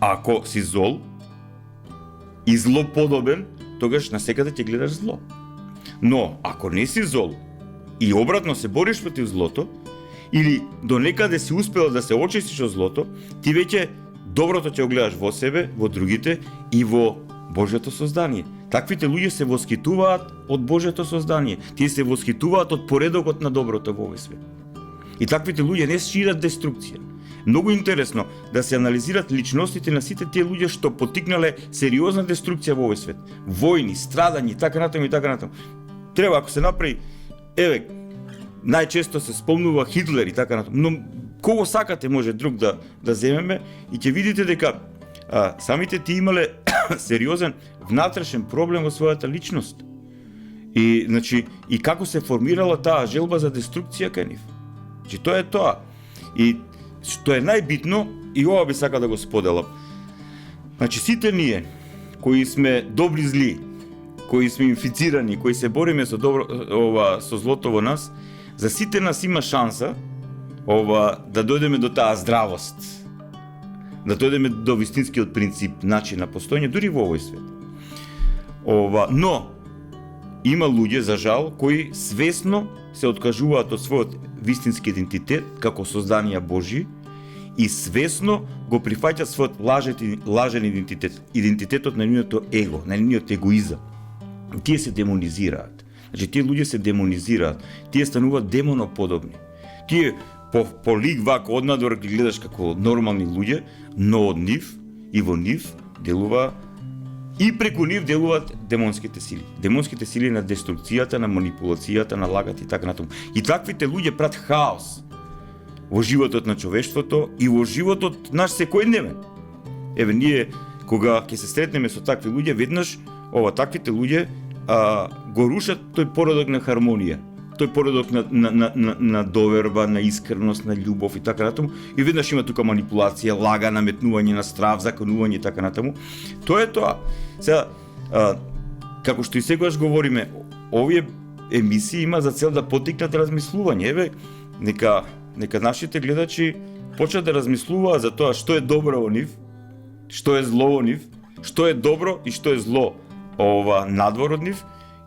Ако си зол и злоподобен, тогаш насекаде ќе гледаш зло. Но ако не си зол и обратно се бориш против злото, или до некаде си успел да се очистиш од злото, ти веќе доброто ќе го гледаш во себе, во другите и во Божјото создание. Таквите луѓе се восхитуваат од Божјото создание. Тие се восхитуваат од поредокот на доброто во овој свет. И таквите луѓе не шират деструкција. Многу интересно да се анализират личностите на сите тие луѓе што потикнале сериозна деструкција во овој свет. Војни, страдања, така натаму и така натаму. Треба ако се направи, најчесто се спомнува Хитлер и така натаму, но кого сакате може друг да земеме и ќе видите дека самите тие имале сериозен внатрешен проблем во својата личност. И, значи, и како се формирала таа желба за деструкција кај нив. Значи, тоа е тоа. И што е најбитно, и ова би сакал да го споделам. Значи, сите ние, кои сме добри зли, кои сме инфицирани, кои се бориме со со злото во нас, за сите нас има шанса да дојдеме до таа здравост. Да дојдеме до вистинскиот принцип, начин на постоење, дури во овој свет. Но има луѓе, за жал, кои свесно се откажуваат од својот вистински идентитет како созданија Божји и свесно го прифаќаат својот лажен идентитет, идентитетот на нивното его, на нивниот егоизам. Тие се демонизираат. Значи, тие луѓе се демонизираат, тие стануваат демоноподобни. Тие по лик вако однадвор ги гледаш како нормални луѓе, но од нив и во нив делува и преку нив делуваат демонските сили. Демонските сили на деструкцијата, на манипулацијата, на лагат и така натаму. И таквите луѓе прават хаос во животот на човештвото и во животот наш секојдневен. Еве, ние кога ќе се сретнеме со такви луѓе, веднаш таквите луѓе го рушат тој породок на хармонија, тој породок на доверба, на искреност, на љубов и така натаму. И веднаш има тука манипулација, лага, наметнување на страв, законување и така натаму. Тоа е тоа. Сега, како што и секогаш говориме, овие емисии има за цел да поттикнат размислување. Еве, нека нашите гледачи почнат да размислуваат за тоа што е добро во нив, што е зло во нив, што е добро и што е зло надвор од нив,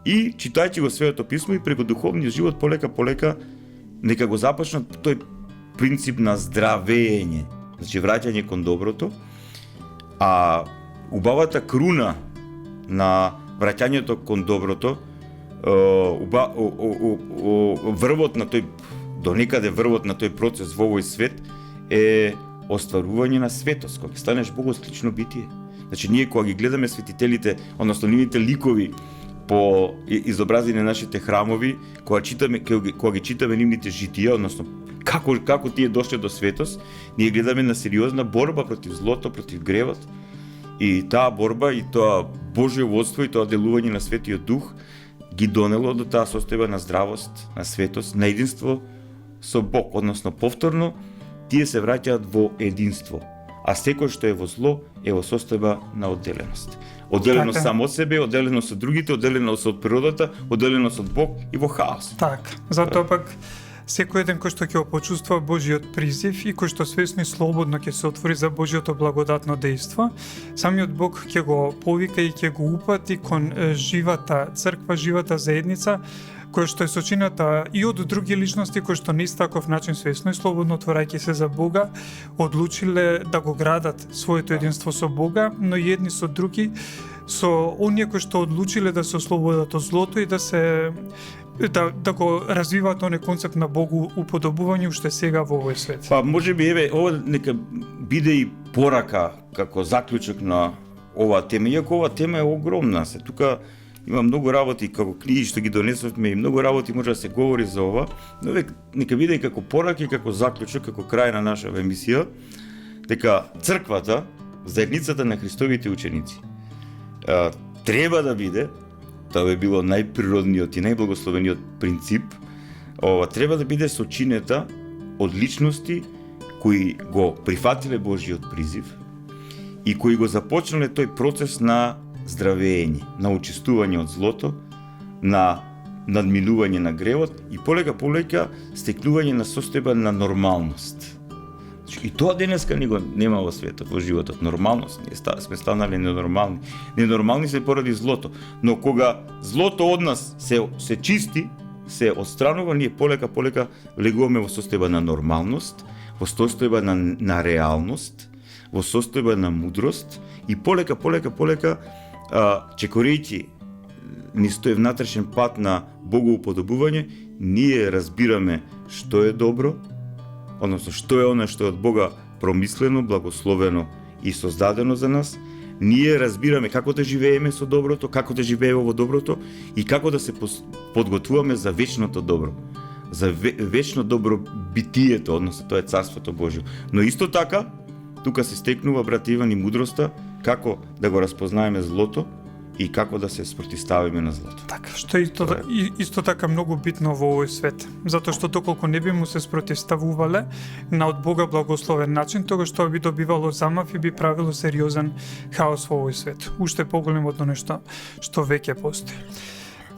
и читајќи го Светото писмо и преку духовниот живот полека нека го започнат тој принцип на здравење, значи враќање кон доброто, а убавата круна на враќањето кон доброто, врвот на тој, до некаде врвот на тој процес во овој свет е остварување на светост, кога ќе станеш богослично битие. Значи, ние кога ги гледаме светителите, односно нивните ликови по изобразени на нашите храмови, кога ги читаме нивните житија, односно како тие дошле до светост, ние гледаме на сериозна борба против злото, против гревот. И таа борба и тоа Божјо водство и тоа делување на Светиот Дух ги донело до таа состојба на здравост, на светост, на единство со Бог, односно повторно тие се враќаат во единство. А секој што е во зло е во состојба на одделеност. Одделеност само од себе, одделеност од другите, одделеност од природата, одделеност од Бог и во хаос. Так, затоа пак секој еден кој што ќе почувствува Божјиот призив и кој што свесно и слободно ќе се отвори за Божјото благодатно дејство, самиот Бог ќе го повика и ќе го упати кон живата црква, живата заедница, која што е сочината и од други личности кои што на таков начин свесно и слободно отворајќи се за Бога, одлучиле да го градат своето единство со Бога, но и едни со други, со оние кои што одлучиле да се ослободат од злото и да го развиваат оној концепт на Богу уподобување уште сега во овој свет. Па можеби еве ова нека биде и порака како заклучок на оваа тема, иако оваа тема е огромна. Се тука има многу работи како книги што ги донесовме и многу работи може да се говори за ова, но нека биде и како порака и како заклучок, како крај на нашава емисија, дека црквата, заедницата на Христовите ученици, треба да биде, тоа би било најприродниот и најблагословениот принцип, треба да биде сочинета од личности кои го прифатиле Божјиот призив и кои го започнале тој процес на здравење, на очистување од злото, на надминување на гревот и полека стекнување на состојба на нормалност. И тоа денеска ни го нема во светот, во животот. Нормалност, ние сме станали ненормални. Ненормални се поради злото, но кога злото од нас се чисти, се отстранува, ние полека влегуваме во состојба на нормалност, во состојба на реалност, во состојба на мудрост и полека чекорејќи низ тој внатрешен пат на богоуподобување, ние разбираме што е добро, односно што е она што е од Бога промислено, благословено и создадено за нас. Ние разбираме како да живееме со доброто, како да живееме во доброто и како да се подготвуваме за вечното добро, за вечно добро битието, односно тоа е Царството Божјо. Но исто така, тука се стекнува, брат Иван, и мудроста како да го распознаеме злото и како да се спротивставиме на злото. Така, што е исто така многу битно во овој свет. Затоа што доколку не би му се спротивставувале на од Бога благословен начин, тогаш тоа би добивало замав и би правило сериозен хаос во овој свет. Уште поголем од нешто што веќе постои.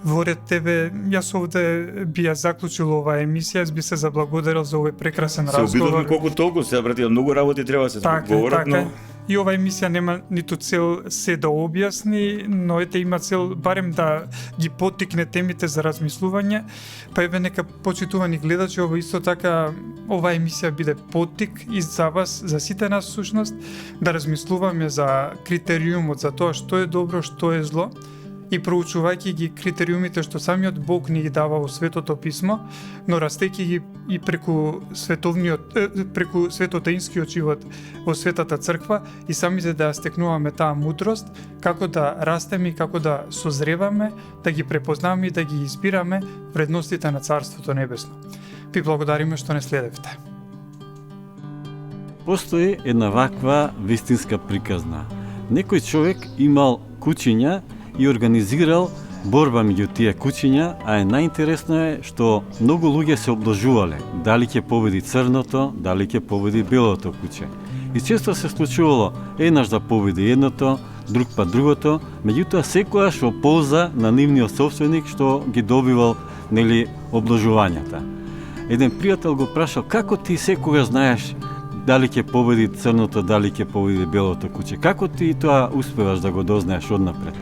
Воред тебе, јас овде би ја заклучил оваа емисија, јас би се заблагодарил за овој прекрасен Се разговор. обидовме колку толку, се брат Иван, многу работи треба да се говорат, но И ова емисија нема ниту цел се да објасни, но ете има цел барем да ги поттикне темите за размислување, па еве нека почитувани гледачи, ова исто така оваа емисија биде поттик и за вас, за сите нас всушност, да размислуваме за критериумот за тоа што е добро, што е зло, и проучувајќи ги критериумите што самиот Бог ни ги дава во Светото Писмо, но растејќи ги и преку светотеинскиот живот во Светата Црква и самите да стекнуваме таа мудрост, како да растеме и како да созреваме, да ги препознаваме и да ги избираме вредностите на Царството Небесно. Ви благодариме што не следевте. Постои една ваква вистинска приказна. Некој човек имал кучиња и организирал борба меѓу тие кучиња, а најинтересно е што многу луѓе се обложувале дали ќе победи црното, дали ќе победи белото куче. И често се случувало еднаш да победи едното, друг па другото, меѓутоа секојаш во полза на нивниот собственик што ги добивал обложувањата. Еден пријател го прашал како ти секогаш знаеш дали ќе победи црното, дали ќе победи белото куче. Како ти тоа успеваш да го дознаеш однапред?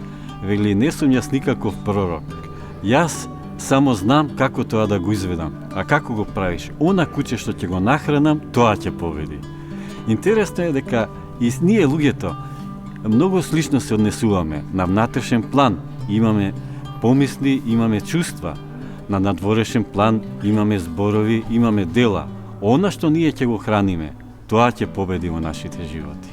Вели, не сум јас никаков пророк. Јас само знам како тоа да го изведам. А како го правиш? Она куче што ќе го нахранам, тоа ќе победи. Интересно е дека и ние луѓето многу слично се однесуваме. На внатрешен план имаме помисли, имаме чувства. На надворешен план имаме зборови, имаме дела. Она што ние ќе го храниме, тоа ќе победи во нашите животи.